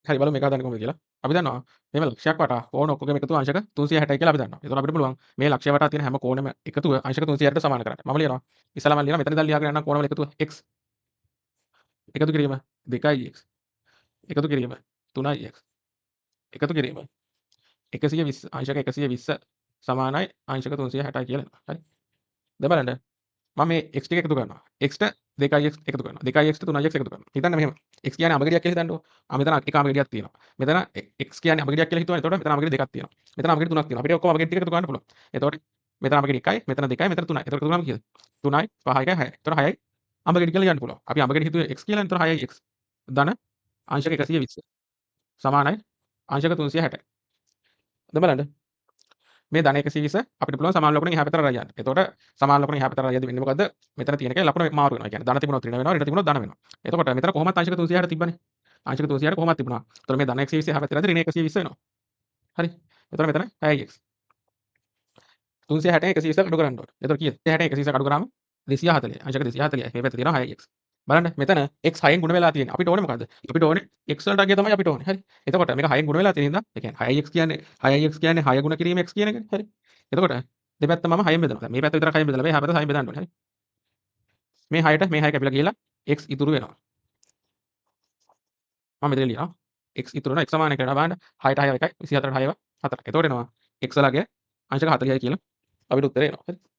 හරි බලමු මේක හදන්නේ කොහොමද කියලා. අපි දන්නවා මෙහෙම ලක්ෂයක් වටා කෝණ ඔක්කොගේම එකතුව අංශක 360යි කියලා අපි දන්නවා. එතකොට අපිට පුළුවන් මේ ලක්ෂය වටා තියෙන හැම කෝණෙම එකතුව අංශක 360ට සමාන කරන්න. මම ලියනවා. ඉස්සලා මම ලියනවා මෙතන ඉඳන් ලියාගෙන යනවා කෝණවල එකතුව x එකතු කිරීම 2x එකතු කිරීම 3x එකතු කිරීම 120 අංශක 120 සමානයි අංශක 360යි කියලා එනවා. හරි. දැන් බලන්න මම මේ x ටික එකතු කරනවා. x ට 2x එකතු කරනවා. 2x ට 3x එකතු කරනවා. හිතන්න මෙහෙම. x කියන්නේ අමගඩියක් කියලා හිතන්නකෝ. මෙතන එක අමගඩියක් තියෙනවා. මෙතන x කියන්නේ අමගඩියක් කියලා හිතුවා. එතකොට මෙතන අමගඩි දෙකක් තියෙනවා. මෙතන අමගඩි තුනක් තියෙනවා. අපිට ඔක්කොම අමගඩි ටික එකතු කරන්න පුළුවන්. එතකොට මෙතන අමගඩි 1යි, මෙතන 2යි, මෙතන 3යි. එතකොට එකතු කරාම කීයද? 3යි, 5යි, 6යි. එතකොට 6යි අමගඩි කියලා ලියන්න පුළුවන්. අපි අමගඩි හිතුවේ x කියලා. එතකොට 6යි x. ධන අංශක 120 සමානයි අංශක 360යි. දැන් බලන්න මේ ධන 120 අපිට පුළුවන් සමාන ලකුණෙන් එහා පැත්තට අරන් යන්න. එතකොට සමාන ලකුණෙන් එහා පැත්තට අරන් යද්දි වෙන්නේ මොකද්ද? මෙතන තියෙන එකේ ලකුණ මාරු වෙනවා. ඒ කියන්නේ ධන තිබුණොත් ඍණ වෙනවා, ඍණ තිබුණොත් ධන වෙනවා. එතකොට මෙතන කොහොමත් අංශක 360 තිබ්බනේ. අංශක 360 කොහොමත් තිබුණා. එතකොට මේ ධන 120 එහා පැත්තට යද්දි ඍණ 120 වෙනවා. හරි. එතකොට මෙතන 6x 360 120 අඩු කරන්න ඕනේ. එතකොට කීයද? 360 120 අඩු කරාම 240. අංශක 240යි. මේ පැත්තේ තියෙනවා 6x. බලන්න මෙතන x 6න් ගුණ වෙලා තියෙනවා. අපිට ඕනේ මොකද්ද? අපිට ඕනේ x වලට අගය තමයි අපිට ඕනේ. හරි. එතකොට මේක 6න් ගුණ වෙලා තියෙන හින්දා ඒ කියන්නේ 6x කියන්නේ 6 ගුණ කිරීම x කියන එකනේ. හරි. එතකොට දෙපැත්ත මම 6න් බෙදනවා. දැන් මේ පැත්ත විතරක් 6න් බෙදලා මේ එහා පැත්ත 6න් බෙදන්න ඕනේ. හරි. මේ 6ට මේ 6 කැපිලා ගිහලා x ඉතුරු වෙනවා. මම මෙතන ලියනවා. x ඉතුරු වෙනවා x සමාන කරනවා බලන්න 6ට 6 එකයි 24ට 6 4ක්. එතකොට එනවා x වලගේ අංශක 40යි කියලා අපිට උත්තරේ එනවා. හරි.